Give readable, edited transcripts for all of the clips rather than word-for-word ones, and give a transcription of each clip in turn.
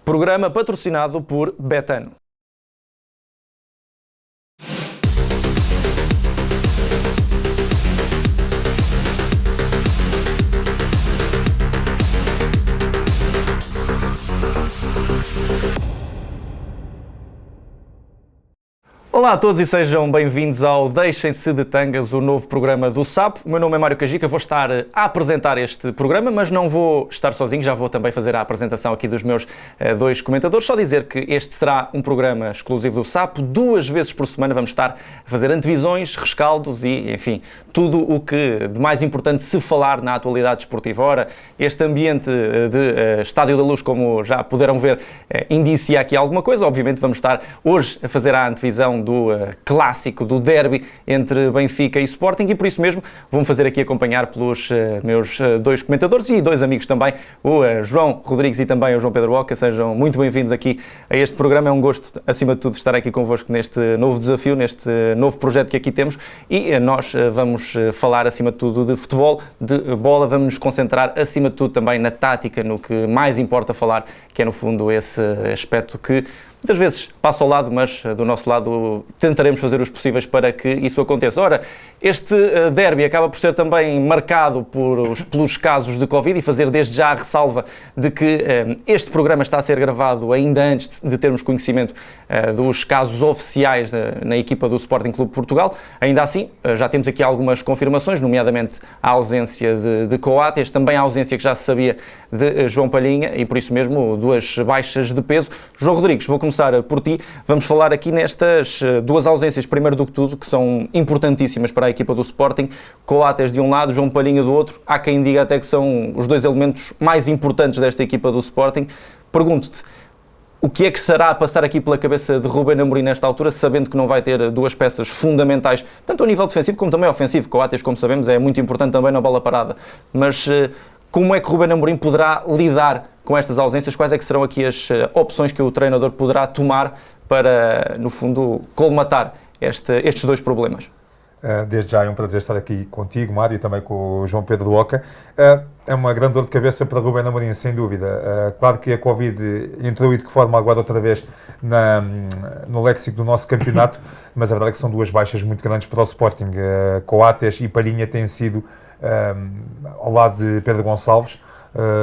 Programa patrocinado por Betano. Olá a todos e sejam bem-vindos ao Deixem-se de Tangas, o novo programa do SAP. O meu nome é Mário Cajica, vou estar a apresentar este programa, mas não vou estar sozinho, já vou também fazer a apresentação aqui dos meus dois comentadores. Só dizer que este será um programa exclusivo do SAP, 2 vezes por semana vamos estar a fazer antevisões, rescaldos e, enfim, tudo o que de mais importante se falar na atualidade desportiva. Ora, este ambiente de Estádio da Luz, como já puderam ver, indicia aqui alguma coisa. Obviamente vamos estar hoje a fazer a antevisão do clássico, do derby entre Benfica e Sporting, e por isso mesmo vou-me fazer aqui acompanhar pelos meus dois comentadores e dois amigos também, o João Rodrigues e também o João Pedro Boca. Sejam muito bem-vindos aqui a este programa. É um gosto, acima de tudo, estar aqui convosco neste novo desafio, neste novo projeto que aqui temos, e nós vamos falar, acima de tudo, de futebol, de bola. Vamos nos concentrar, acima de tudo, também na tática, no que mais importa falar, que é, no fundo, esse aspecto que muitas vezes passa ao lado, mas do nosso lado tentaremos fazer os possíveis para que isso aconteça. Ora, este derby acaba por ser também marcado pelos casos de Covid, e fazer desde já a ressalva de que este programa está a ser gravado ainda antes de termos conhecimento dos casos oficiais na equipa do Sporting Clube de Portugal. Ainda assim, já temos aqui algumas confirmações, nomeadamente a ausência de Coates, também a ausência que já se sabia de João Palhinha, e por isso mesmo 2 baixas de peso. João Rodrigues, vou começar por ti. Vamos falar aqui nestas 2 ausências, primeiro do que tudo, que são importantíssimas para a equipa do Sporting. Coates de um lado, João Palhinha do outro. Há quem diga até que são os 2 elementos mais importantes desta equipa do Sporting. Pergunto-te, o que é que será a passar aqui pela cabeça de Ruben Amorim nesta altura, sabendo que não vai ter 2 peças fundamentais, tanto a nível defensivo como também ofensivo? Coates, como sabemos, é muito importante também na bola parada. Mas como é que Ruben Amorim poderá lidar com estas ausências? Quais é que serão aqui as opções que o treinador poderá tomar para, no fundo, colmatar estes 2 problemas? Desde já é um prazer estar aqui contigo, Mário, e também com o João Pedro Boca. É uma grande dor de cabeça para Ruben Amorim, sem dúvida. Claro que a Covid entrou e de que forma agora outra vez no léxico do nosso campeonato, mas a verdade é que são 2 baixas muito grandes para o Sporting. Coates e Palhinha têm sido, ao lado de Pedro Gonçalves,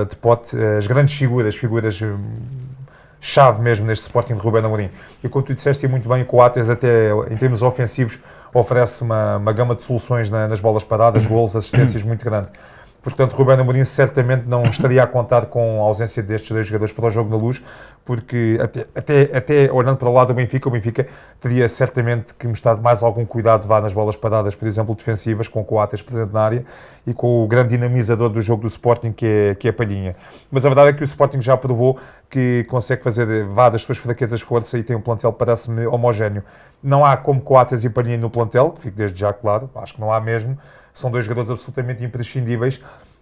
de Pote, as grandes figuras chave mesmo neste Sporting de Ruben Amorim. E como tu disseste muito bem, o Coates, até em termos ofensivos, oferece uma gama de soluções nas bolas paradas, golos, assistências muito grande. Portanto, Ruben Amorim certamente não estaria a contar com a ausência destes 2 jogadores para o jogo na Luz, porque até olhando para o lado do Benfica, o Benfica teria certamente que mostrar mais algum cuidado nas bolas paradas, por exemplo, defensivas, com o Coates presente na área e com o grande dinamizador do jogo do Sporting, que é a Palhinha. Mas a verdade é que o Sporting já provou que consegue fazer das suas fraquezas força e tem um plantel, parece-me, homogéneo. Não há como Coates e Palhinha no plantel, que fique desde já claro, acho que não há mesmo. São 2 jogadores absolutamente imprescindíveis,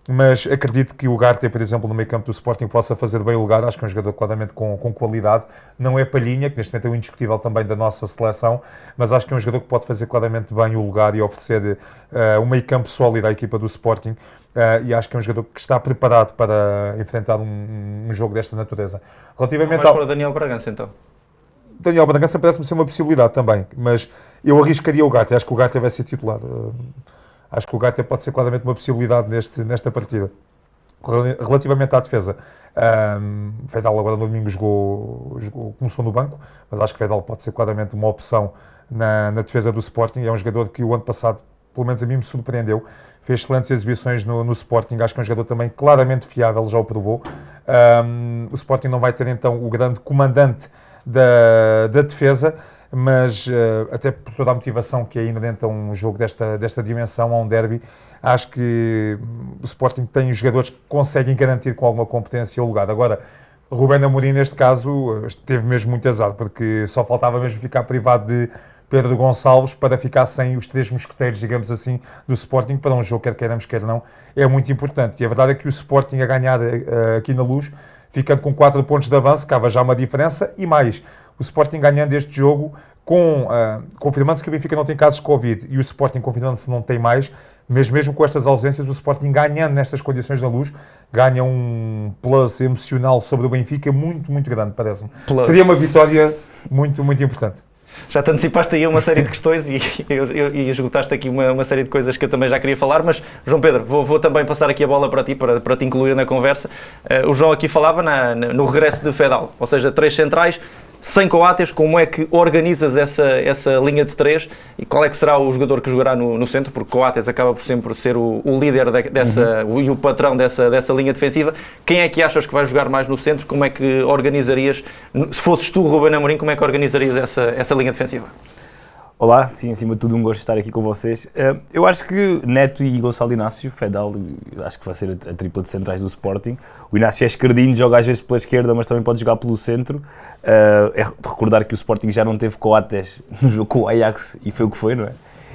mas acredito que o Ugarte, por exemplo, no meio campo do Sporting, possa fazer bem o lugar. Acho que é um jogador claramente com qualidade. Não é Palhinha, que neste momento é o indiscutível também da nossa seleção, mas acho que é um jogador que pode fazer claramente bem o lugar e oferecer um meio campo sólido à equipa do Sporting. E acho que é um jogador que está preparado para enfrentar um jogo desta natureza. Relativamente ao... para Daniel Bragança, então? Daniel Bragança parece-me ser uma possibilidade também, mas eu arriscaria o Ugarte. Acho que o Ugarte vai ser titular. Acho que o Ugarte pode ser claramente uma possibilidade nesta partida. Relativamente à defesa, Feidal agora no domingo começou no banco, mas acho que Feidal pode ser claramente uma opção na defesa do Sporting. É um jogador que o ano passado, pelo menos a mim, me surpreendeu. Fez excelentes exibições no Sporting. Acho que é um jogador também claramente fiável, já o provou. O Sporting não vai ter então o grande comandante da defesa, mas até por toda a motivação que é inerente a um jogo desta dimensão, a um derby, acho que o Sporting tem os jogadores que conseguem garantir com alguma competência o lugar. Agora, Ruben Amorim, neste caso, teve mesmo muito azar, porque só faltava mesmo ficar privado de Pedro Gonçalves para ficar sem os 3 mosqueteiros, digamos assim, do Sporting, para um jogo, quer queiramos, quer não, é muito importante. E a verdade é que o Sporting a ganhar aqui na Luz, ficando com 4 pontos de avanço, cava já uma diferença, e mais, o Sporting ganhando este jogo, confirmando-se que o Benfica não tem casos de Covid e o Sporting confirmando-se não tem mais, mas mesmo com estas ausências, o Sporting ganhando nestas condições da Luz, ganha um plus emocional sobre o Benfica muito, muito grande, parece-me. Seria uma vitória muito, muito importante. Já te antecipaste aí uma série de questões e esgotaste aqui uma série de coisas que eu também já queria falar, mas João Pedro, vou também passar aqui a bola para ti, para te incluir na conversa. O João aqui falava no regresso de Fedal, ou seja, 3 centrais, sem Coates, como é que organizas essa linha de 3 e qual é que será o jogador que jogará no centro, porque Coates acaba por sempre ser o líder e o patrão dessa linha defensiva. Quem é que achas que vai jogar mais no centro? Como é que organizarias, se fosses tu, Ruben Amorim, como é que organizarias essa linha defensiva? Olá, sim, acima de tudo um gosto de estar aqui com vocês. Eu acho que Neto e Gonçalo Inácio, Fedal, acho que vai ser a tripla de centrais do Sporting. O Inácio é esquerdinho, joga às vezes pela esquerda, mas também pode jogar pelo centro. É de recordar que o Sporting já não teve Coates no jogo com o Ajax e foi o que foi, não é?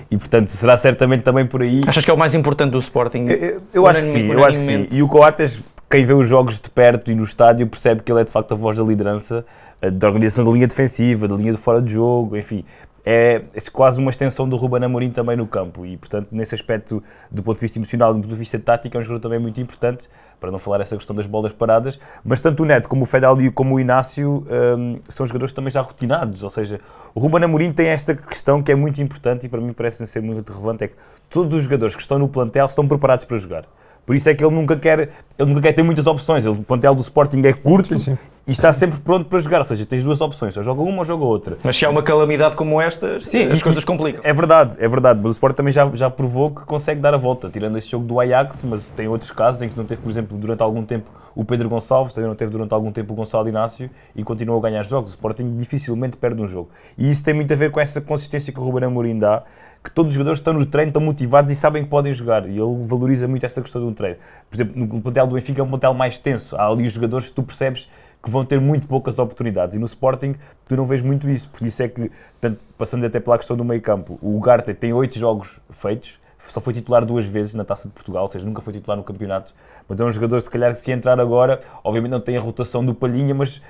E portanto será certamente também por aí. Achas que é o mais importante do Sporting? Eu acho que sim, E o Coates, quem vê os jogos de perto e no estádio, percebe que ele é de facto a voz da liderança, da organização da linha defensiva, da linha de fora de jogo, enfim. É quase uma extensão do Ruben Amorim também no campo e, portanto, nesse aspecto, do ponto de vista emocional e do ponto de vista tático, é um jogador também muito importante, para não falar essa questão das bolas paradas, mas tanto o Neto como o Fedal e como o Inácio são jogadores também já rotinados, ou seja, o Ruben Amorim tem esta questão que é muito importante e para mim parece ser muito relevante, é que todos os jogadores que estão no plantel estão preparados para jogar. Por isso é que ele nunca quer ter muitas opções. O plantel do Sporting é curto e está sempre pronto para jogar. Ou seja, tens 2 opções, ou joga uma ou joga outra. Mas se há uma calamidade como esta, as coisas complicam. É verdade. Mas o Sporting também já provou que consegue dar a volta, tirando esse jogo do Ajax, mas tem outros casos em que não teve, por exemplo, durante algum tempo o Pedro Gonçalves, também não teve durante algum tempo o Gonçalo Inácio e continuou a ganhar jogos. O Sporting dificilmente perde um jogo. E isso tem muito a ver com essa consistência que o Ruben Amorim dá, que todos os jogadores estão no treino, estão motivados e sabem que podem jogar. E ele valoriza muito essa questão do treino. Por exemplo, no plantel do Benfica é um plantel mais tenso. Há ali os jogadores que tu percebes que vão ter muito poucas oportunidades. E no Sporting tu não vês muito isso. Por isso é que, passando até pela questão do meio campo, o Ugarte tem 8 jogos feitos, só foi titular 2 vezes na Taça de Portugal, ou seja, nunca foi titular no campeonato. Mas é um jogador, se calhar, que se entrar agora, obviamente não tem a rotação do Palhinha, mas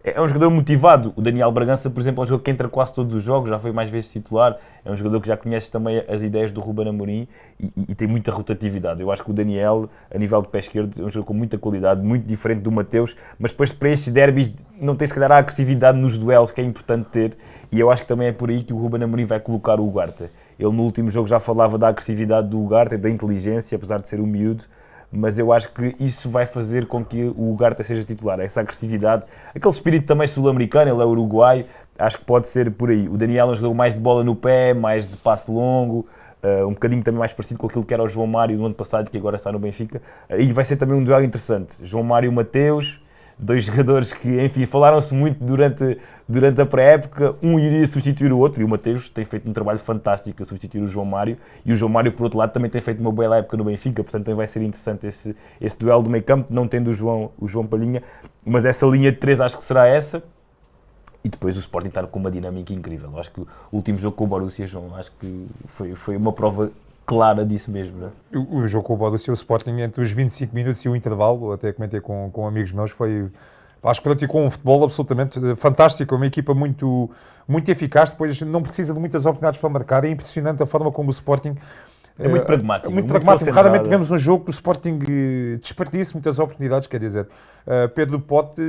é um jogador motivado. O Daniel Bragança, por exemplo, é um jogador que entra quase todos os jogos, já foi mais vezes titular. É um jogador que já conhece também as ideias do Ruben Amorim e tem muita rotatividade. Eu acho que o Daniel, a nível de pé esquerdo, é um jogador com muita qualidade, muito diferente do Mateus, mas depois para estes derbys não tem se calhar a agressividade nos duelos que é importante ter, e eu acho que também é por aí que o Ruben Amorim vai colocar o Ugarte. Ele no último jogo já falava da agressividade do Ugarte, da inteligência, apesar de ser um miúdo, mas eu acho que isso vai fazer com que o Ugarte seja titular, essa agressividade, aquele espírito também sul-americano, ele é uruguaio, acho que pode ser por aí. O Daniel é um jogador mais de bola no pé, mais de passe longo, um bocadinho também mais parecido com aquilo que era o João Mário no ano passado, que agora está no Benfica, e vai ser também um duelo interessante. João Mário e Mateus, 2 jogadores que, enfim, falaram-se muito durante a pré-época, um iria substituir o outro, e o Mateus tem feito um trabalho fantástico a substituir o João Mário, e o João Mário, por outro lado, também tem feito uma bela época no Benfica, portanto também vai ser interessante esse duelo do meio campo, não tendo o João Palhinha, mas essa linha de 3 acho que será essa, e depois o Sporting está com uma dinâmica incrível. Acho que o último jogo com o Borussia, João, acho que foi uma prova clara disso mesmo, não é? O jogo com o Borussia, o Sporting, entre os 25 minutos e o intervalo, até comentei com amigos meus, acho que praticou um futebol absolutamente fantástico, uma equipa muito, muito eficaz, depois não precisa de muitas oportunidades para marcar, é impressionante a forma como o Sporting... É muito pragmático. Muito pragmático. Raramente vemos um jogo que o Sporting desperdiça muitas oportunidades, quer dizer, Pedro Pote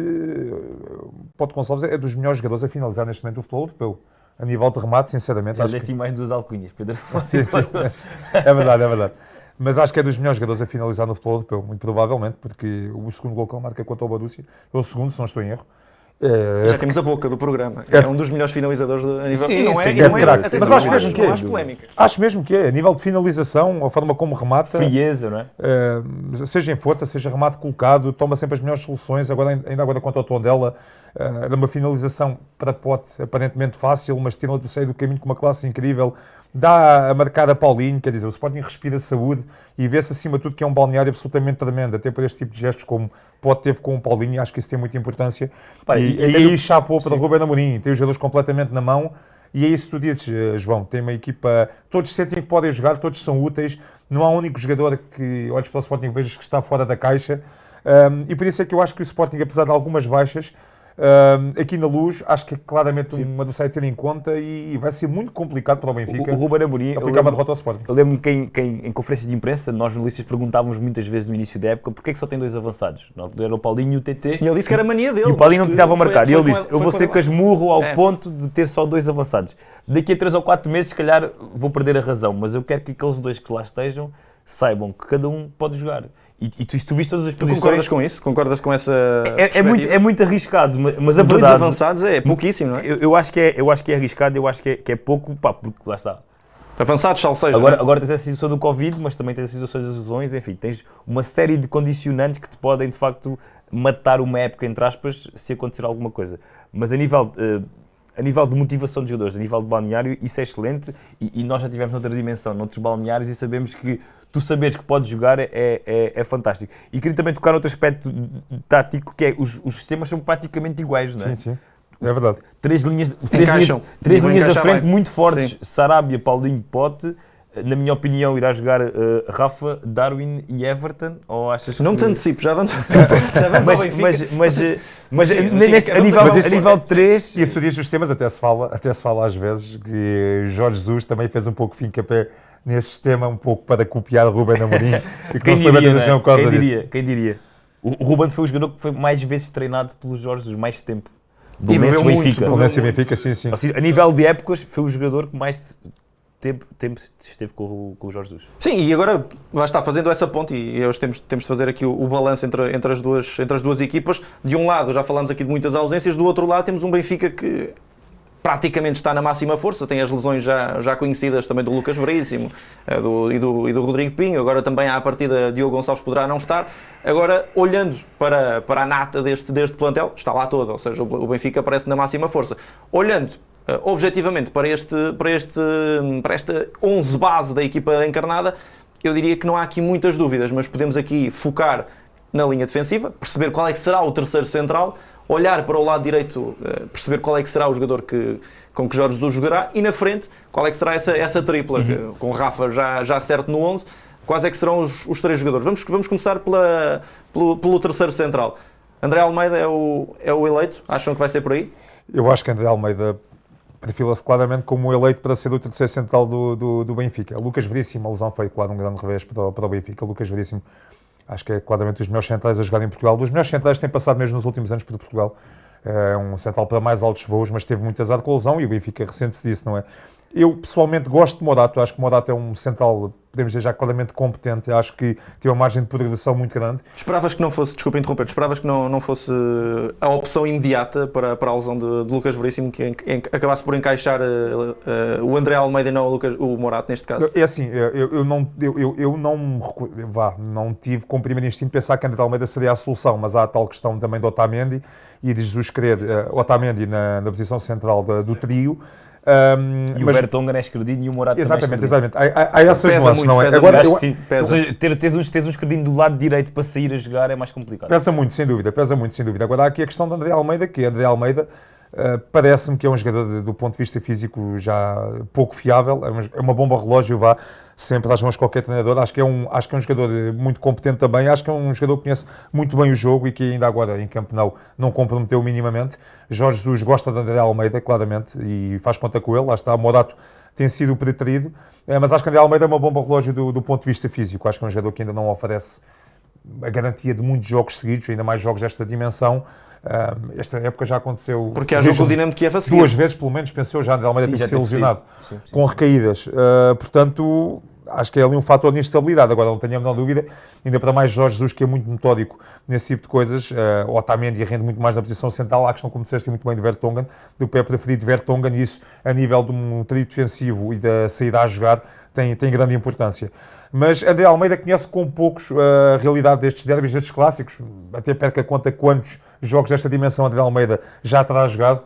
Gonçalves é dos melhores jogadores a finalizar neste momento o futebol europeu. A nível de remate, sinceramente. Já dei mais 2 alcunhas, Pedro. Sim. É verdade. Mas acho que é dos melhores jogadores a finalizar no futebol europeu, muito provavelmente, porque o segundo gol que ele marca contra o Borussia, é o segundo, se não estou em erro. Já temos a boca do programa. É um dos melhores finalizadores a nível... Sim, não é craque. Mas acho mesmo que é. Polémica. Acho mesmo que é. A nível de finalização, a forma como remata... Frieza, não é? Seja em força, seja remate colocado, toma sempre as melhores soluções. Ainda agora contra o Tondela, era uma finalização para Pote aparentemente fácil, mas tira o adversário do caminho com uma classe incrível. Dá a marcar a Paulinho, quer dizer, o Sporting respira saúde e vê-se acima de tudo que é um balneário absolutamente tremendo, até por este tipo de gestos como Pote teve com o Paulinho, acho que isso tem muita importância. E aí chapou para o Ruben Amorim, tem os jogadores completamente na mão e é isso que tu dizes, João, tem uma equipa, todos sentem que podem jogar, todos são úteis, não há um único jogador que olhes para o Sporting e vejas que está fora da caixa, e por isso é que eu acho que o Sporting, apesar de algumas baixas, Aqui na Luz, acho que é claramente uma adversário a ter em conta e vai ser muito complicado para o Benfica O Ruben Amorim, aplicar uma derrota ao Sporting. eu lembro-me que em conferências de imprensa, nós jornalistas perguntávamos muitas vezes no início da época porque é que só tem 2 avançados. Era o Paulinho e o TT. E ele disse que era mania dele. E o Paulinho não mas te dava a que marcar. E foi ele com disse, eu foi vou com ser ele. casmurro ao ponto de ter só 2 avançados. Daqui a 3 ou 4 meses, se calhar, vou perder a razão. Mas eu quero que aqueles 2 que lá estejam saibam que cada um pode jogar. E se tu viste todas as Tu posições... concordas com isso? Concordas com essa É muito arriscado, mas a 2 verdade... avançados é pouquíssimo, não é? Eu acho que é arriscado, eu acho que é pouco, pá, porque lá está. Avançados, sal seja. Agora tens a situação do Covid, mas também tens a situação das lesões, enfim, tens uma série de condicionantes que te podem, de facto, matar uma época, entre aspas, se acontecer alguma coisa. Mas a nível de motivação dos jogadores, a nível de balneário, isso é excelente e nós já tivemos noutra dimensão, noutros balneários e sabemos que tu saberes que podes jogar é fantástico. E queria também tocar noutro aspecto tático, que é os sistemas são praticamente iguais, não é? Sim, é verdade. Três linhas Vão da encaixar frente bem. muito fortes. Sim. Sarabia, Paulinho, Pote. Na minha opinião, irá jogar Rafa, Darwin e Everton? Ou achas Não que... te antecipo, já vamos ao Benfica. Mas sim, a nível 3... Isso diz os temas, até se fala às vezes que Jorge Jesus também fez um pouco fim-capé nesse sistema, um pouco para copiar o Ruben Amorim e que não se lembra da por causa disso. Quem diria? O Ruben foi o jogador que foi mais vezes treinado pelo Jorge Jesus, mais tempo. E bebeu muito, Benfica. bebeu Benfica, Benfica, sim. Ou seja, a nível de épocas, foi o jogador que mais tempo esteve com o Jorge Jesus. Sim, e agora vai estar fazendo essa ponte e hoje temos de fazer aqui o balanço entre as duas equipas. De um lado, já falámos aqui de muitas ausências, do outro lado temos um Benfica que praticamente está na máxima força, tem as lesões já conhecidas também do Lucas Veríssimo e do Rodrigo Pinho, agora também à partida Diogo Gonçalves poderá não estar. Agora, olhando para a nata deste plantel, está lá toda, ou seja, o Benfica aparece na máxima força. Olhando objetivamente para esta 11 base da equipa encarnada, eu diria que não há aqui muitas dúvidas, mas podemos aqui focar na linha defensiva, perceber qual é que será o terceiro central, olhar para o lado direito, perceber qual é que será o jogador com que Jorge Jesus jogará, e na frente, qual é que será essa tripla, com Rafa já certo no 11, quais é que serão os 3 jogadores. Vamos começar pelo terceiro central. André Almeida é o eleito? Acham que vai ser por aí? Eu acho que André Almeida perfila-se claramente como o eleito para ser o terceiro central do Benfica. Lucas Veríssimo, a lesão foi, claro, um grande revés para o Benfica. Lucas Veríssimo, acho que é claramente dos melhores centrais a jogar em Portugal. Dos melhores centrais que têm passado mesmo nos últimos anos por Portugal. É um central para mais altos voos, mas teve muito azar com a lesão e o Benfica ressente-se disso, não é? Eu, pessoalmente, gosto de Morato. Acho que Morato é um central, podemos dizer já, claramente competente. Acho que tem uma margem de progressão muito grande. Esperavas que não fosse, desculpa interromper, esperavas que não fosse a opção imediata para a lesão de Lucas Veríssimo, que acabasse por encaixar o André Almeida e não o Morato, neste caso? É assim, eu não tive como primeiro instinto pensar que André Almeida seria a solução, mas há a tal questão também do Otamendi e de Jesus querer Otamendi na posição central do trio. E o Vertonghen é esquerdinho e o Morato exatamente, também é exatamente. Há essas nuances, não é? Agora, sim. Ou seja, teres um esquerdinho do lado direito para sair a jogar é mais complicado. Pesa muito, sem dúvida. Agora há aqui a questão de André Almeida, que André Almeida parece-me que é um jogador do ponto de vista físico já pouco fiável, é uma bomba relógio, vá sempre às mãos de qualquer treinador. Acho que é um jogador muito competente também, acho que é um jogador que conhece muito bem o jogo e que ainda agora em Camp Nou não comprometeu minimamente. Jorge Jesus gosta de André Almeida, claramente, e faz conta com ele. Lá está, Morato tem sido o preterido, mas acho que André Almeida é uma bomba relógio do ponto de vista físico. Acho que é um jogador que ainda não oferece a garantia de muitos jogos seguidos, ainda mais jogos desta dimensão. Esta época já aconteceu... Porque há jogo com o Dinamo de Kiev a seguir. 2 vezes, pelo menos, pensou já André Almeida tem que ser lesionado, com recaídas. Portanto, acho que é ali um fator de instabilidade. Agora, não tenho a menor dúvida, ainda para mais Jorge Jesus, que é muito metódico nesse tipo de coisas. O Otamendi rende muito mais na posição central. Há a questão, como disseste muito bem, de Vertonghen, do pé preferido de Vertonghen, e isso, a nível de um trio defensivo e da saída a jogar, tem grande importância. Mas André Almeida conhece com poucos a realidade destes derbys, destes clássicos. Até perca a conta quantos jogos desta dimensão André Almeida já terá jogado.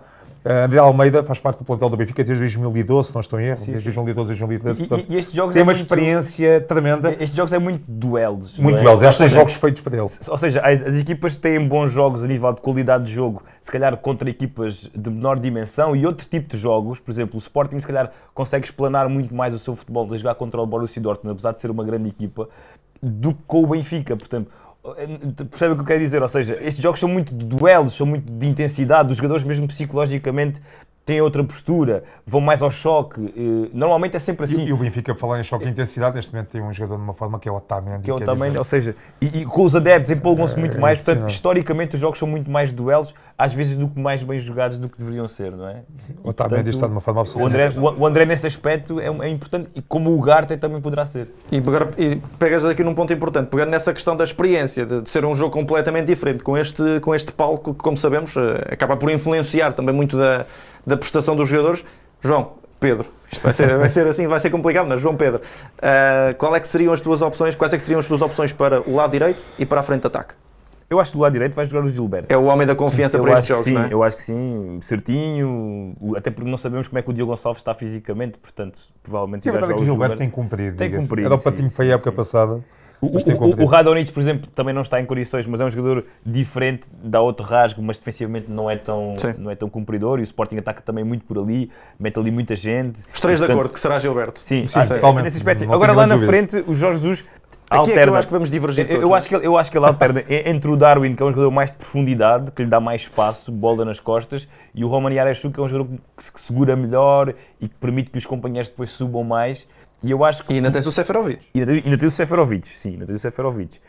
André Almeida faz parte do plantel do Benfica desde 2012, se não estou em erro, desde 2012, 2013. Portanto, e estes jogos tem uma experiência tremenda. Estes jogos é muito duelos. Muito duelos, estes são jogos feitos para ele. Ou seja, as equipas têm bons jogos a nível de qualidade de jogo, se calhar contra equipas de menor dimensão, e outro tipo de jogos, por exemplo, o Sporting se calhar consegue explanar muito mais o seu futebol de jogar contra o Borussia Dortmund, apesar de ser uma grande equipa, do que com o Benfica. Portanto, Percebe o que eu quero dizer? Ou seja, estes jogos são muito de duelos, são muito de intensidade, os jogadores mesmo psicologicamente têm outra postura, vão mais ao choque. Normalmente é sempre assim. E o Benfica, por falar em choque de intensidade, neste momento tem um jogador de uma forma que é o Otamendi. Que é o Otamendi, ou seja, e com os adeptos empolgam-se muito mais, portanto, historicamente os jogos são muito mais duelos, às vezes do que mais bem jogados do que deveriam ser, não é? O Otamendi está de uma forma absoluta. O André nesse aspecto é importante, e como o Ugarte também poderá ser. E pegas aqui num ponto importante, pegando nessa questão da experiência, de ser um jogo completamente diferente, com este palco que, como sabemos, acaba por influenciar também muito da prestação dos jogadores. João, Pedro, isto vai ser assim, vai ser complicado, mas João Pedro, quais é que seriam as tuas opções para o lado direito e para a frente de ataque? Eu acho que do lado direito vai jogar o Gilberto. É o homem da confiança para estes jogos, sim, não é? Eu acho que sim, certinho, até porque não sabemos como é que o Diogo Gonçalves está fisicamente, portanto, provavelmente irá jogar o Gilberto tem cumprido. Tem cumprido. Era o patinho para a época passada. O Radonjic, por exemplo, também não está em condições, mas é um jogador diferente, dá outro rasgo, mas defensivamente não é tão cumpridor, e o Sporting ataca também muito por ali, mete ali muita gente. Os três de acordo que será Gilberto. Sim, totalmente. Nesse aspecto. Agora lá na frente, o Jorge Jesus aqui alterna. É que eu acho que vamos divergir todos. Eu acho que ele alterna entre o Darwin, que é um jogador mais de profundidade, que lhe dá mais espaço, bola nas costas, e o Roman Yaremchuk, que é um jogador que segura melhor e que permite que os companheiros depois subam mais. E eu acho que... E ainda tens o Seferovic. Ainda tens o Seferovic, sim, ainda tens o Seferovic,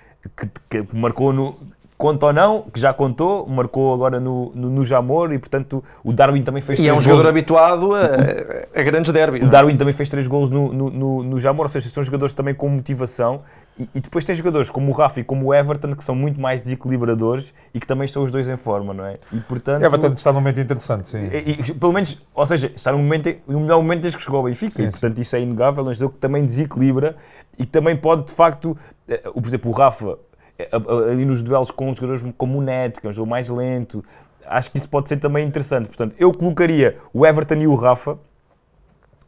que marcou no... Conta ou não, que já contou, marcou agora no Jamor, e portanto o Darwin também fez 3 gols. E é um jogador habituado a grandes derbys. O Darwin também fez 3 gols no Jamor, ou seja, são jogadores também com motivação. E depois tem jogadores como o Rafa e como o Everton, que são muito mais desequilibradores e que também estão os dois em forma, não é? E portanto... Everton está num momento interessante, sim. E pelo menos, ou seja, está no melhor momento desde que chegou ao Benfica, sim, e portanto isso é inegável, é um jogador que também desequilibra e que também pode, de facto, por exemplo, o Rafa, ali nos duelos com os jogadores como o Neto, que é um jogo mais lento, acho que isso pode ser também interessante. Portanto, eu colocaria o Everton e o Rafa.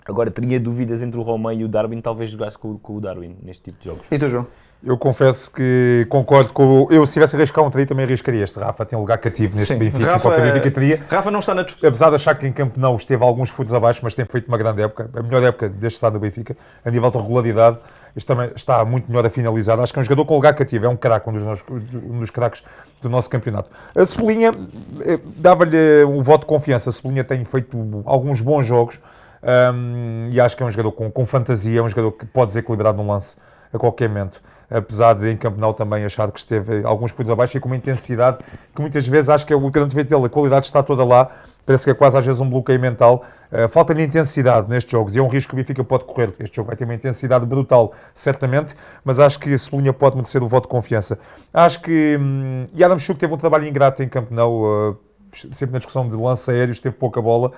Agora, teria dúvidas entre o Romão e o Darwin, talvez jogasse com o Darwin neste tipo de jogos. E tu, João? Eu confesso que concordo com eu, se tivesse a arriscar um trio, também arriscaria este. Rafa tem um lugar cativo neste Benfica. Rafa não está na discussão. Apesar de achar que em Campo Nou esteve alguns furos abaixo, mas tem feito uma grande época, a melhor época deste estado do Benfica, a nível de regularidade, este também está muito melhor a finalizar. Acho que é um jogador com lugar cativo, é um craque, um dos craques do nosso campeonato. A Cebolinha, dava-lhe um voto de confiança. A Cebolinha tem feito alguns bons jogos, e acho que é um jogador com fantasia, é um jogador que pode desequilibrar num lance a qualquer momento. Apesar de em Campo Nou também achar que esteve alguns pontos abaixo e com uma intensidade que muitas vezes acho que é o grande defeito dele. A qualidade está toda lá, parece que é quase às vezes um bloqueio mental. Falta-lhe intensidade nestes jogos e é um risco que o Benfica pode correr. Este jogo vai ter uma intensidade brutal, certamente, mas acho que a Cebolinha pode merecer o voto de confiança. Acho que Yaremchuk teve um trabalho ingrato em Campo Nou, sempre na discussão de lance aéreos, teve pouca bola.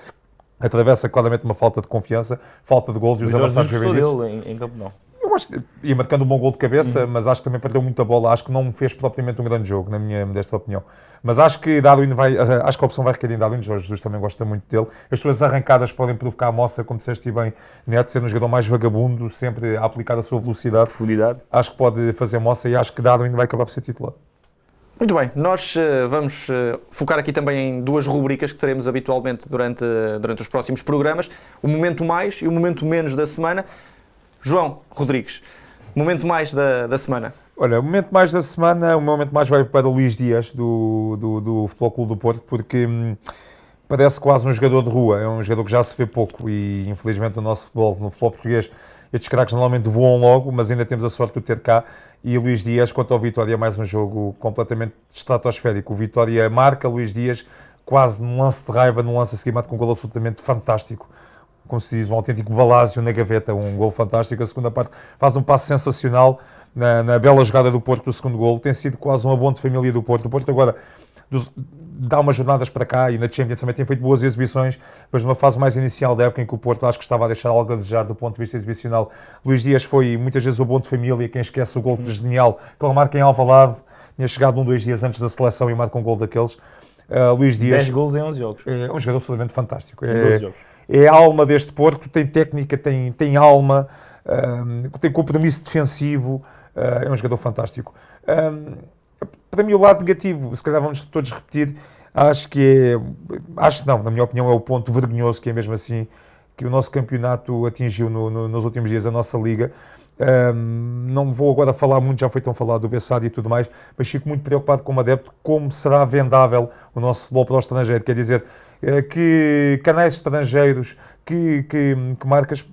Atravessa claramente uma falta de confiança, falta de golos e os avançados gostou dele em Campo Nou. Eu acho que ia marcando um bom gol de cabeça, mas acho que também perdeu muita bola. Acho que não fez propriamente um grande jogo, na minha modesta opinião. Mas acho que Darwin acho que a opção vai recair em Darwin. Jorge Jesus também gosta muito dele. As suas arrancadas podem provocar a moça, como disseste bem, Neto, ser um jogador mais vagabundo, sempre a aplicar a sua velocidade. Profundidade. Acho que pode fazer moça e acho que Darwin vai acabar por ser titular. Muito bem, nós vamos focar aqui também em duas rubricas que teremos habitualmente durante os próximos programas. O momento mais e o momento menos da semana. João Rodrigues, momento mais da semana. Olha, o momento mais da semana, o meu momento mais vai para o Luís Dias, do Futebol Clube do Porto, porque parece quase um jogador de rua. É um jogador que já se vê pouco e, infelizmente, no nosso futebol, no futebol português, estes craques normalmente voam logo, mas ainda temos a sorte de o ter cá. E o Luís Dias, quanto ao Vitória, é mais um jogo completamente estratosférico. O Vitória marca, Luís Dias, quase num lance de raiva, num lance a seguir, mata com um gol absolutamente fantástico. Como se diz, um autêntico balásio na gaveta, um gol fantástico. A segunda parte faz um passo sensacional na bela jogada do Porto do segundo gol. Tem sido quase um abono de família do Porto. O Porto agora dá umas jornadas para cá e na Champions também tem feito boas exibições, mas numa fase mais inicial da época em que o Porto acho que estava a deixar algo a desejar do ponto de vista exibicional. Luís Dias foi muitas vezes o abono de família, quem esquece o gol de genial que ele marca em Alvalade, tinha chegado 2 dias antes da seleção e marca um gol daqueles. Luís Dias... 10 gols em 11 jogos. É um jogador absolutamente fantástico. 12 jogos. É a alma deste Porto, tem técnica, tem alma, tem compromisso defensivo, é um jogador fantástico. Para mim o lado negativo, se calhar vamos todos repetir, acho não, na minha opinião é o ponto vergonhoso que é mesmo assim, que o nosso campeonato atingiu nos últimos dias, a nossa Liga. Não vou agora falar muito, já foi tão falado do Bessade e tudo mais, mas fico muito preocupado como adepto, como será vendável o nosso futebol para o estrangeiro. Quer dizer, que canais estrangeiros, que marcas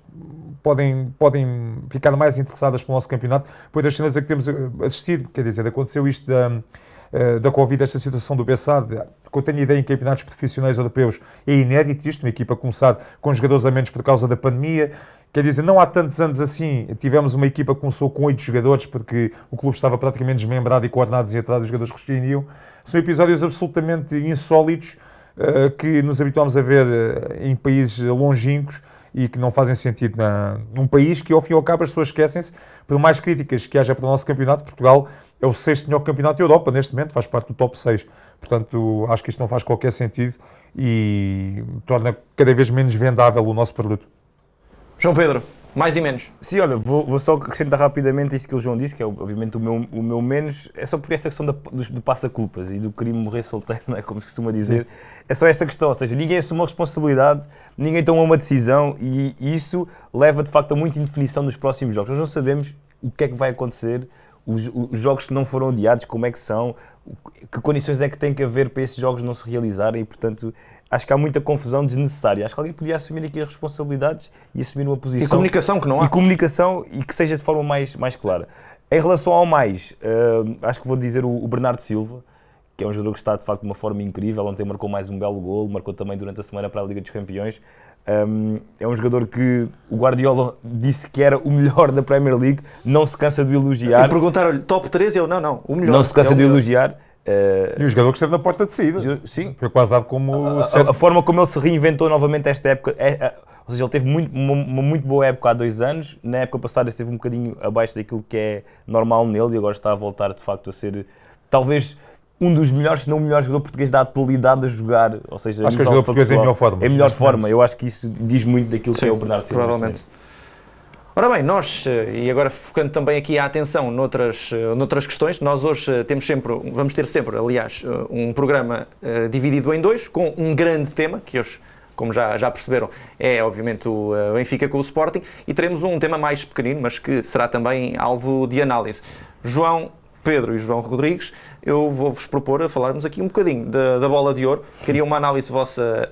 podem ficar mais interessadas pelo nosso campeonato, depois das cenas a que temos assistido. Quer dizer, aconteceu isto da Covid, esta situação do Bessade, que eu tenho ideia em campeonatos profissionais europeus, é inédito isto, uma equipa começar com jogadores a menos por causa da pandemia. Quer dizer, não há tantos anos assim, tivemos uma equipa que começou com 8 jogadores, porque o clube estava praticamente desmembrado e coordenados e atrás os jogadores que rescindiam. São episódios absolutamente insólitos, que nos habituamos a ver em países longínquos e que não fazem sentido num país que, ao fim e ao cabo, as pessoas esquecem-se, por mais críticas que haja para o nosso campeonato. Portugal é o 6º melhor campeonato da Europa, neste momento, faz parte do top 6. Portanto, acho que isto não faz qualquer sentido e torna cada vez menos vendável o nosso produto. João Pedro, mais e menos. Sim, olha, vou só acrescentar rapidamente isto que o João disse, que é obviamente o meu menos, é só por esta questão do passa-culpas e do crime morrer solteiro, não é, como se costuma dizer. Sim. É só esta questão, ou seja, ninguém assume uma responsabilidade, ninguém toma uma decisão e isso leva de facto a muita indefinição dos próximos jogos. Nós não sabemos o que é que vai acontecer, os jogos que não foram adiados, como é que são, que condições é que tem que haver para esses jogos não se realizarem e, portanto, acho que há muita confusão desnecessária. Acho que alguém podia assumir aqui as responsabilidades e assumir uma posição... E comunicação, que não há. E comunicação, e que seja de forma mais clara. Em relação ao mais, acho que vou dizer o Bernardo Silva, que é um jogador que está de facto de uma forma incrível. Ontem marcou mais um belo golo, marcou também durante a semana para a Liga dos Campeões. É um jogador que o Guardiola disse que era o melhor da Premier League, não se cansa de o elogiar. E perguntaram-lhe, top 3? Eu, não, o melhor. Não se cansa de o elogiar. E o jogador que esteve na porta de saída. Sim. Foi quase dado como... A forma como ele se reinventou novamente esta época, ou seja, ele teve uma muito boa época há 2 anos, na época passada esteve um bocadinho abaixo daquilo que é normal nele e agora está a voltar de facto a ser talvez um dos melhores, se não o melhor jogador português da atualidade a jogar, ou seja... Acho que o jogador português é a melhor forma. É a melhor forma, eu acho que isso diz muito daquilo que é o Bernardo Silva. Provavelmente. Ora bem, nós, e agora focando também aqui a atenção noutras questões, nós hoje vamos ter sempre, aliás, um programa dividido em 2, com um grande tema, que hoje, como já perceberam, é obviamente o Benfica com o Sporting, e teremos um tema mais pequenino, mas que será também alvo de análise. João Pedro e João Rodrigues, eu vou-vos propor a falarmos aqui um bocadinho da Bola de Ouro. Queria uma análise vossa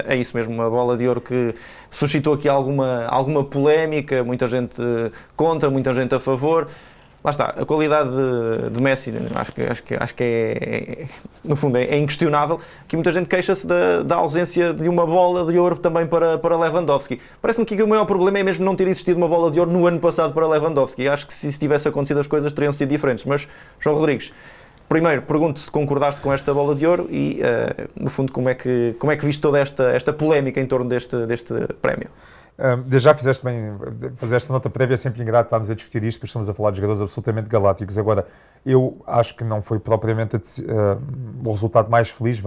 a isso mesmo, uma Bola de Ouro que suscitou aqui alguma polémica, muita gente contra, muita gente a favor. Lá está, a qualidade de Messi, acho que é, no fundo, é inquestionável. Aqui muita gente queixa-se da ausência de uma bola de ouro também para Lewandowski. Parece-me que o maior problema é mesmo não ter existido uma bola de ouro no ano passado para Lewandowski. Acho que se tivesse acontecido as coisas teriam sido diferentes. Mas, João Rodrigues, primeiro, pergunto se concordaste com esta bola de ouro e, no fundo, como é que viste toda esta polémica em torno deste prémio? Já fizeste bem, fazer esta nota prévia, é sempre ingrato estarmos a discutir isto, porque estamos a falar de jogadores absolutamente galácticos. Agora, eu acho que não foi propriamente o resultado mais feliz,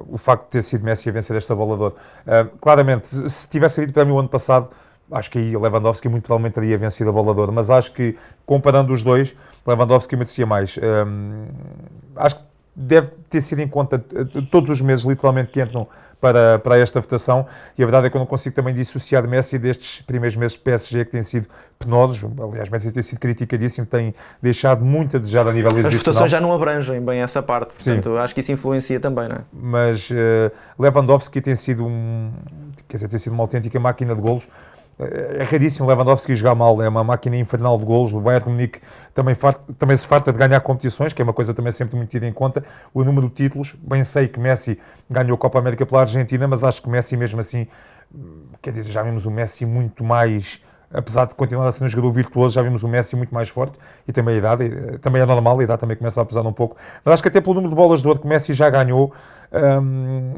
o facto de ter sido Messi a vencer esta bola de ouro. Claramente, se tivesse havido para mim o ano passado, acho que aí Lewandowski muito provavelmente teria vencido a bola de ouro, mas acho que, comparando os dois, Lewandowski merecia mais. Acho que deve ter sido em conta todos os meses, literalmente, que entram para esta votação, e a verdade é que eu não consigo também dissociar Messi destes primeiros meses de PSG que têm sido penosos. Aliás, Messi tem sido criticadíssimo, tem deixado muito a desejar a nível exibicional. As votações já não abrangem bem essa parte, portanto, acho que isso influencia também, não é? Mas Lewandowski tem sido tem sido uma autêntica máquina de golos. É raríssimo Lewandowski jogar mal, é uma máquina infernal de golos. O Bayern de Munique também se farta de ganhar competições, que é uma coisa também sempre muito tida em conta. O número de títulos, bem sei que Messi ganhou a Copa América pela Argentina, mas acho que Messi mesmo assim, quer dizer, já vimos o Messi muito mais, apesar de continuar a ser um jogador virtuoso, já vimos o Messi muito mais forte, e também a idade, também é normal, a idade também começa a pesar um pouco, mas acho que até pelo número de bolas de ouro que Messi já ganhou,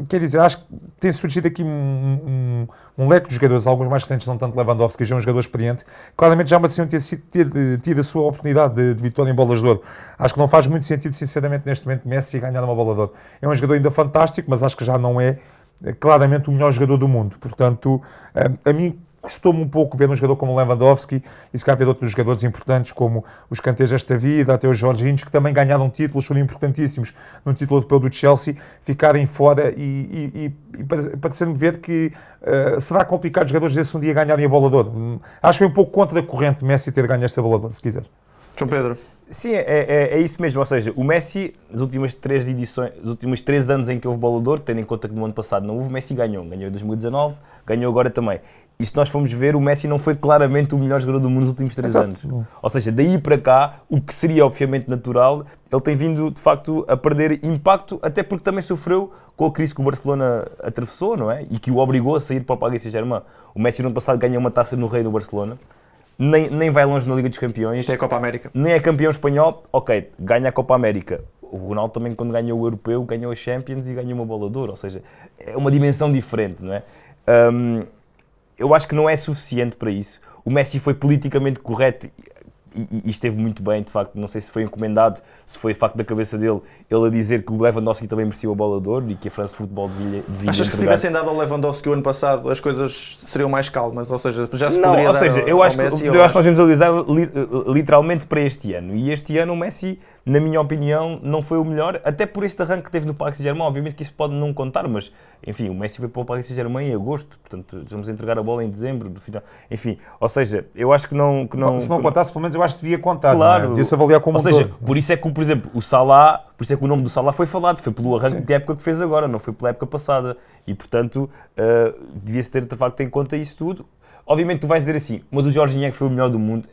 quer dizer, acho que tem surgido aqui um leque de jogadores, alguns mais recentes, não tanto Lewandowski, já é um jogador experiente, claramente já mereciam ter tido a sua oportunidade de vitória em bolas de ouro. Acho que não faz muito sentido, sinceramente, neste momento, Messi ganhar uma bola de ouro. É um jogador ainda fantástico, mas acho que já não é claramente o melhor jogador do mundo. Portanto, a mim custou-me um pouco ver um jogador como o Lewandowski e se calhar ver outros jogadores importantes como os Kantés desta vida, até os Jorginhos, que também ganharam títulos, foram importantíssimos no título europeu do Chelsea, ficarem fora e parecer-me ver que será complicado os jogadores desse um dia ganharem a Bola de Ouro. Acho que foi um pouco contra a corrente Messi ter ganho esta Bola de Ouro, se quiser. João Pedro. Sim, é isso mesmo, ou seja, o Messi, nas últimas 3 edições, nos últimos 3 anos em que houve Bola de Ouro, tendo em conta que no ano passado não houve, o Messi ganhou em 2019, ganhou agora também. E se nós formos ver, o Messi não foi claramente o melhor jogador do mundo nos últimos 3 anos. Ou seja, daí para cá, o que seria obviamente natural, ele tem vindo de facto a perder impacto, até porque também sofreu com a crise que o Barcelona atravessou, não é? E que o obrigou a sair para o Paris Saint-Germain. O Messi no ano passado ganhou uma taça no Rei do Barcelona. Nem vai longe na Liga dos Campeões. Tem a Copa América. Nem é campeão espanhol, ok, ganha a Copa América. O Ronaldo também, quando ganhou o Europeu, ganhou a Champions e ganhou uma Bola de Ouro. Ou seja, é uma dimensão diferente, não é? Eu acho que não é suficiente para isso. O Messi foi politicamente correto e esteve muito bem, de facto. Não sei se foi encomendado, se foi de facto da cabeça dele, ele a dizer que o Lewandowski também merecia a Bola de Ouro e que a France Football devia Achas que se tivessem dado ao Lewandowski o ano passado, as coisas seriam mais calmas? Ou seja, já se não, poderia ou dar seja, ao eu acho Messi? que nós devemos analisar literalmente para este ano. E este ano o Messi, na minha opinião, não foi o melhor, até por este arranque que teve no Paris Saint-Germain. Obviamente que isso pode não contar, mas, enfim, o Messi foi para o Paris Saint-Germain em agosto, portanto, vamos entregar a bola em dezembro, no final. Enfim, ou seja, eu acho que não... Se não contasse, pelo menos eu acho que devia contar, claro, não é? Devia-se avaliar como ou seja, por isso é que, por exemplo, o Salah, por isso é que o nome do Salah foi falado, foi pelo arranque de época que fez agora, não foi pela época passada. E, portanto, devia-se ter de facto em conta isso tudo. Obviamente tu vais dizer assim, mas o Jorginho é que foi o melhor do mundo.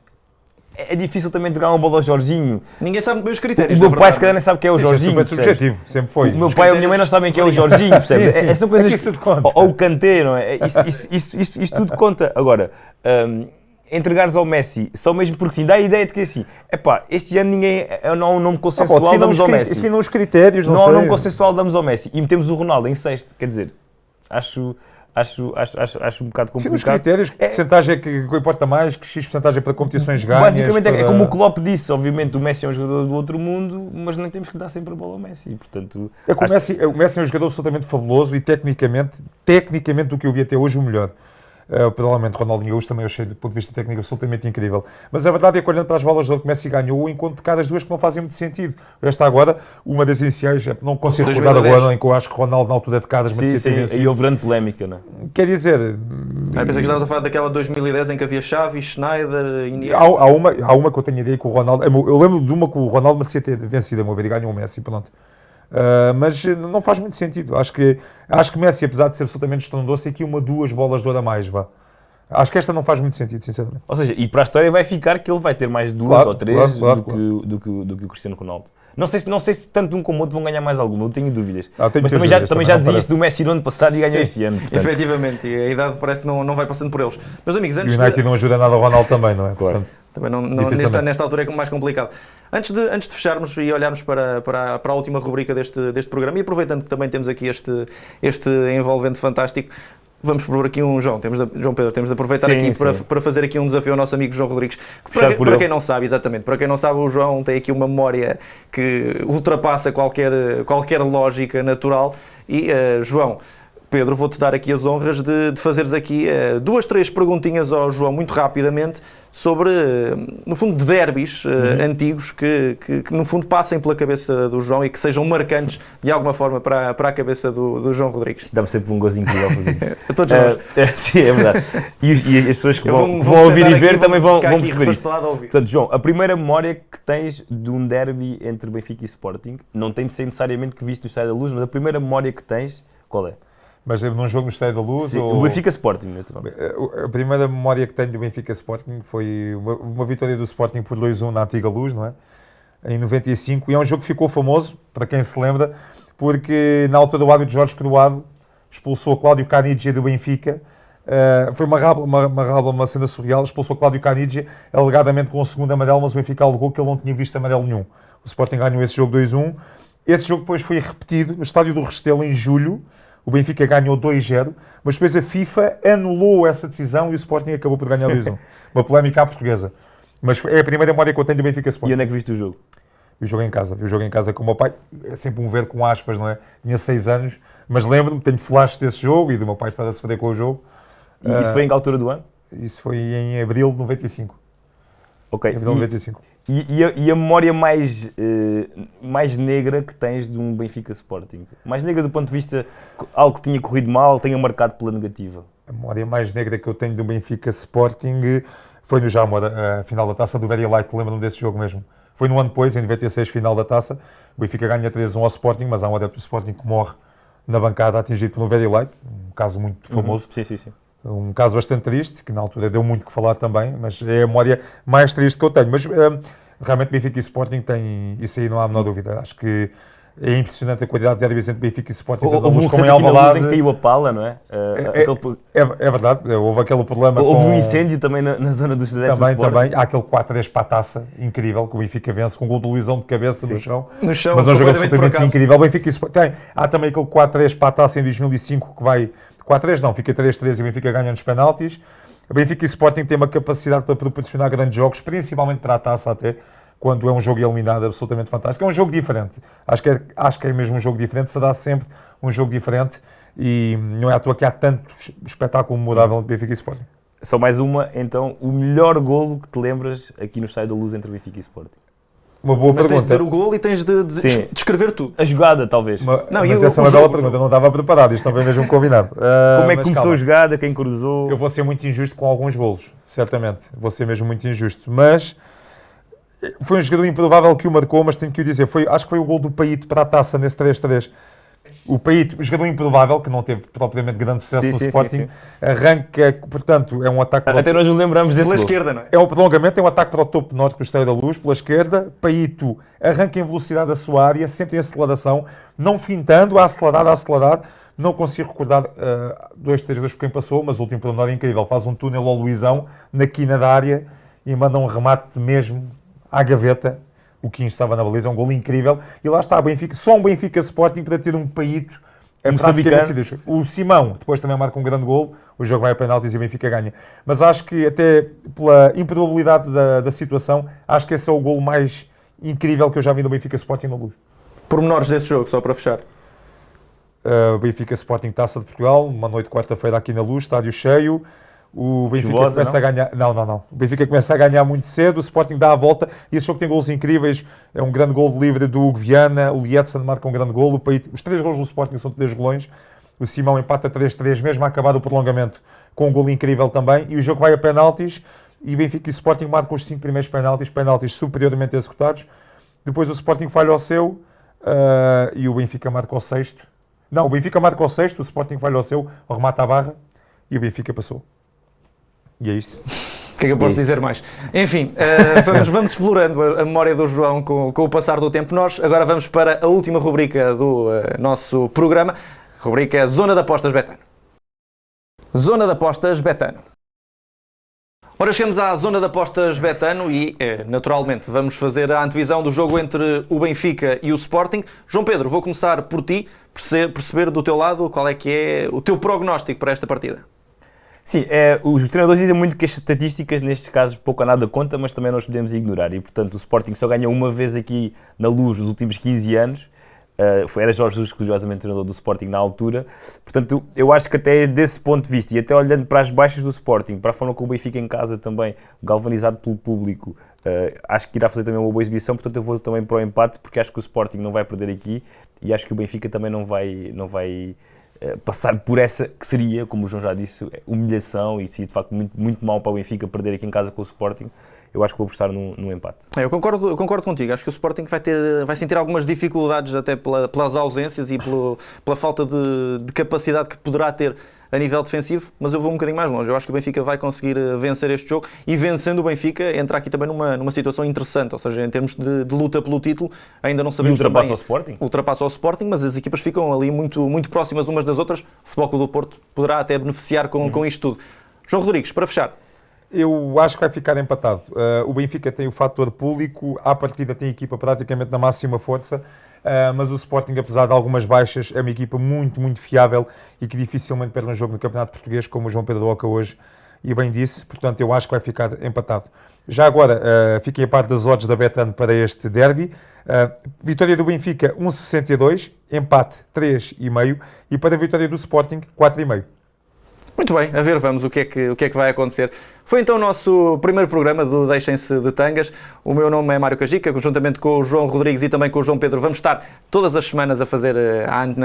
É difícil também entregar uma bola ao Jorginho. Ninguém sabe bem os critérios. O meu pai se calhar nem sabe quem é o Jorginho. É super subjetivo, sempre foi. O meu pai e a minha mãe não sabem quem é o Jorginho, percebes? Sim, sim. São coisas isso conta. Ou o Kanté, não é? Isso tudo conta. Agora, entregares ao Messi, só mesmo porque sim, dá a ideia de que assim, epá, este ano não há um nome consensual, damos ao Messi. Definam os critérios, não há um nome consensual, damos ao Messi. E metemos o Ronaldo em sexto, quer dizer, acho um bocado complicado. Sim, os critérios, que porcentagem é que importa mais, que X porcentagem para competições ganhas. Basicamente é como o Klopp disse, obviamente o Messi é um jogador do outro mundo, mas nem temos que dar sempre a bola ao Messi, portanto... O Messi é um jogador absolutamente fabuloso e tecnicamente do que eu vi até hoje, o melhor. Provavelmente Ronaldinho Gaúcho também eu achei do ponto de vista técnico absolutamente incrível. Mas a verdade é que olhando para as bolas de ouro que Messi ganhou, o encontro de cada duas que não fazem muito sentido. Esta agora, uma das iniciais, não consigo recordar agora, em que eu acho que Ronaldo na altura de cada merecia ter vencido. E houve grande polémica, não é? Quer dizer... Pensei que estavas a falar daquela 2010 em que havia Xavi, Schneider, Iniesta. Há uma que eu tenho ideia que o Ronaldo... Eu lembro de uma que o Ronaldo merecia ter vencido, a meu ver, e ganhou o Messi, pronto. Mas não faz muito sentido. Acho que Messi, apesar de ser absolutamente estrondoso, tem aqui 2 bolas de ouro a mais, vá. Acho que esta não faz muito sentido, sinceramente. Ou seja, e para a história vai ficar que ele vai ter mais 2 ou 3 do que o Cristiano Ronaldo. Não sei se tanto um como o outro vão ganhar mais alguma, eu tenho dúvidas. Mas também já dizia isso do Messi no ano passado e ganhou este ano. Portanto. Efetivamente, e a idade parece que não vai passando por eles. Meus amigos, antes e o United não ajuda nada ao Ronaldo também, não é? Claro. Portanto, também nesta altura é mais complicado. Antes de fecharmos e olharmos para a última rubrica deste programa, e aproveitando que também temos aqui este envolvente fantástico, vamos por aqui João Pedro, temos de aproveitar para fazer aqui um desafio ao nosso amigo João Rodrigues, que para quem não sabe, exatamente, para quem não sabe, o João tem aqui uma memória que ultrapassa qualquer lógica natural e, João, Pedro, vou-te dar aqui as honras de fazeres aqui 2, 3 perguntinhas ao João, muito rapidamente, sobre, no fundo, de derbys antigos que, no fundo, passem pela cabeça do João e que sejam marcantes, de alguma forma, para a cabeça do João Rodrigues. Dá-me sempre um gozinho incrível fazer isso. A todos nós. Sim, é verdade. E as pessoas que vão ouvir e ver também vão perceber isso. Portanto, João, a primeira memória que tens de um derby entre Benfica e Sporting, não tem de ser necessariamente que viste o Estádio da Luz, mas a primeira memória que tens, qual é? Mas num jogo no Estádio da Luz? Sim, o Benfica Sporting, naturalmente. A primeira memória que tenho do Benfica Sporting foi uma vitória do Sporting por 2-1 na antiga Luz, não é? Em 95, e é um jogo que ficou famoso, para quem se lembra, porque na altura o árbitro Jorge Croado expulsou Cláudio Canidia do Benfica. Foi uma cena surreal, expulsou Cláudio Canidia, alegadamente com o segundo amarelo, mas o Benfica alegou que ele não tinha visto amarelo nenhum. O Sporting ganhou esse jogo 2-1. Esse jogo depois foi repetido no estádio do Restelo em julho. O Benfica ganhou 2-0, mas depois a FIFA anulou essa decisão e o Sporting acabou por ganhar 2-1. Uma polémica à portuguesa. Mas é a primeira memória que eu tenho do Benfica Sporting. E onde é que viste o jogo? Vi o jogo em casa com o meu pai. É sempre um ver com aspas, não é? Tinha 6 anos, mas lembro-me, tenho flashes desse jogo e do meu pai estar a sofrer com o jogo. E isso foi em que altura do ano? Isso foi em abril de 95. Ok. Abril de 95. E a memória mais negra que tens de um Benfica Sporting? Mais negra do ponto de vista algo que tinha corrido mal, tenha marcado pela negativa? A memória mais negra que eu tenho do Benfica Sporting foi no Jamor, a final da Taça do Very Light, lembro-me desse jogo mesmo. Foi no ano depois, em 96, final da Taça. O Benfica ganha 3-1 ao Sporting, mas há um adepto do Sporting que morre na bancada, atingido pelo Very Light, um caso muito famoso. Sim. Um caso bastante triste, que na altura deu muito que falar também, mas é a memória mais triste que eu tenho. Mas realmente Benfica e Sporting tem, isso aí não há a menor dúvida. Acho que é impressionante a qualidade de derbys entre Benfica e Sporting. Houve um como em recente aqui na Luz Alvalade. em que caiu a pala, não é? É verdade, houve aquele problema Houve com... um incêndio também na zona dos adeptos do Sporting. Também, há aquele 4-3 para a Taça, incrível, que o Benfica vence com um gol de Luizão de cabeça no chão. No chão, mas é um jogo completamente absolutamente incrível. O Benfica e Sporting, há também aquele 4-3 para a Taça em 2005 que vai... 4-3 não, fica 3-3 e o Benfica ganha nos penaltis. O Benfica e Sporting têm uma capacidade para proporcionar grandes jogos, principalmente para a Taça até, quando é um jogo eliminado absolutamente fantástico. É um jogo diferente. Acho que é mesmo um jogo diferente. Será sempre um jogo diferente e não é à toa que há tanto espetáculo memorável entre Benfica e Sporting. Só mais uma, então, o melhor golo que te lembras aqui no Estádio da Luz entre Benfica e Sporting? Uma boa Mas tens pergunta. de dizer o gol e tens de descrever tudo. A jogada, talvez. Mas essa é uma bela pergunta. Eu não estava preparado. Isto também mesmo combinado. Como é que começou calma. a jogada? Quem cruzou? Eu vou ser muito injusto com alguns golos, certamente. Vou ser mesmo muito injusto. Mas foi um jogador improvável que o marcou, mas tenho que o dizer. Acho que foi o gol do Paíto para a Taça nesse 3-3. O Paíto, um jogador improvável, que não teve propriamente grande sucesso no Sporting, arranca, portanto, é um ataque... Até nós nos lembramos desse Pela gol. esquerda, não é? É um prolongamento, é um ataque para o topo norte do Estádio da Luz, pela esquerda. Paíto arranca em velocidade da sua área, sempre em aceleração, não fintando, a acelerar. Não consigo recordar 2, 3 vezes por quem passou, mas o último pormenor é incrível. Faz um túnel ao Luizão, na quina da área, e manda um remate mesmo à gaveta. O Quinhos estava na baliza, é um gol incrível. E lá está, só um Benfica Sporting para ter um Paíto. O Simão depois também marca um grande gol. O jogo vai a penaltis e o Benfica ganha. Mas acho que até pela improbabilidade da situação, acho que esse é o gol mais incrível que eu já vi do Benfica Sporting na Luz. Pormenores desse jogo, só para fechar. Benfica Sporting Taça de Portugal, uma noite de quarta-feira aqui na Luz, estádio cheio. O Benfica começa a ganhar. Não. O Benfica começa a ganhar muito cedo, o Sporting dá a volta e esse jogo tem golos incríveis. É um grande gol de livre do Hugo Viana, o Lietzen marca um grande gol. Os 3 golos do Sporting são 3 golões. O Simão empata 3-3, mesmo a acabar o prolongamento, com um gol incrível também. E o jogo vai a penaltis e Benfica e o Sporting marcam os 5 primeiros penaltis superiormente executados. Depois o Sporting falha o seu e o Benfica marca o 6º. Não, o Benfica marca o 6º, o Sporting falha o seu, o remate à barra e o Benfica passou. E é isto. O que é que eu posso dizer mais? Enfim, vamos explorando a memória do João com o passar do tempo. Nós agora vamos para a última rubrica do nosso programa. A rubrica é Zona de Apostas Betano. Zona de Apostas Betano. Ora, chegamos à Zona de Apostas Betano e, naturalmente, vamos fazer a antevisão do jogo entre o Benfica e o Sporting. João Pedro, vou começar por ti, perceber do teu lado qual é que é o teu prognóstico para esta partida. Sim, os treinadores dizem muito que as estatísticas, nestes casos, pouco ou nada conta, mas também nós podemos ignorar. E, portanto, o Sporting só ganhou uma vez aqui na Luz nos últimos 15 anos. Era Jorge Jesus, curiosamente, treinador do Sporting na altura. Portanto, eu acho que até desse ponto de vista, e até olhando para as baixas do Sporting, para a forma como o Benfica em casa também, galvanizado pelo público, acho que irá fazer também uma boa exibição. Portanto, eu vou também para o empate, porque acho que o Sporting não vai perder aqui e acho que o Benfica também não vai passar por essa que seria, como o João já disse, humilhação e se de facto muito mal para o Benfica perder aqui em casa com o Sporting. Eu acho que vou apostar num empate. Eu concordo contigo. Acho que o Sporting vai sentir algumas dificuldades até pelas ausências e pela falta de capacidade que poderá ter a nível defensivo, mas eu vou um bocadinho mais longe. Eu acho que o Benfica vai conseguir vencer este jogo e vencendo o Benfica entra aqui também numa situação interessante, ou seja, em termos de luta pelo título, ainda não sabemos também... Ultrapassa o Sporting? Ultrapassa o Sporting, mas as equipas ficam ali muito próximas umas das outras. O Futebol Clube do Porto poderá até beneficiar com isto tudo. João Rodrigues, para fechar. Eu acho que vai ficar empatado. O Benfica tem o fator público, à partida tem a equipa praticamente na máxima força, mas o Sporting, apesar de algumas baixas, é uma equipa muito fiável e que dificilmente perde um jogo no Campeonato Português, como o João Pedro Oca hoje e bem disse. Portanto, eu acho que vai ficar empatado. Já agora, fiquei a par das odds da Betano para este derby. Vitória do Benfica, 1,62, empate 3,5 e para a vitória do Sporting, 4,5. Muito bem, a ver, vamos o que é que vai acontecer. Foi então o nosso primeiro programa do Deixem-se de Tangas. O meu nome é Mário Cajica, conjuntamente com o João Rodrigues e também com o João Pedro. Vamos estar todas as semanas a fazer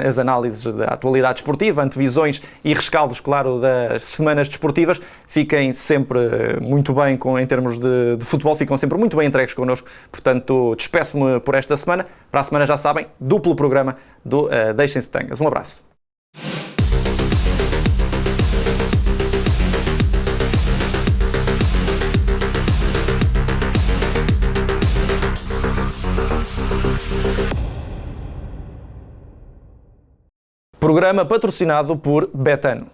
as análises da atualidade esportiva, antevisões e rescaldos, claro, das semanas desportivas. Fiquem sempre muito bem em termos de futebol, ficam sempre muito bem entregues connosco. Portanto, despeço-me por esta semana. Para a semana, já sabem, duplo programa do Deixem-se de Tangas. Um abraço. Programa patrocinado por Betano.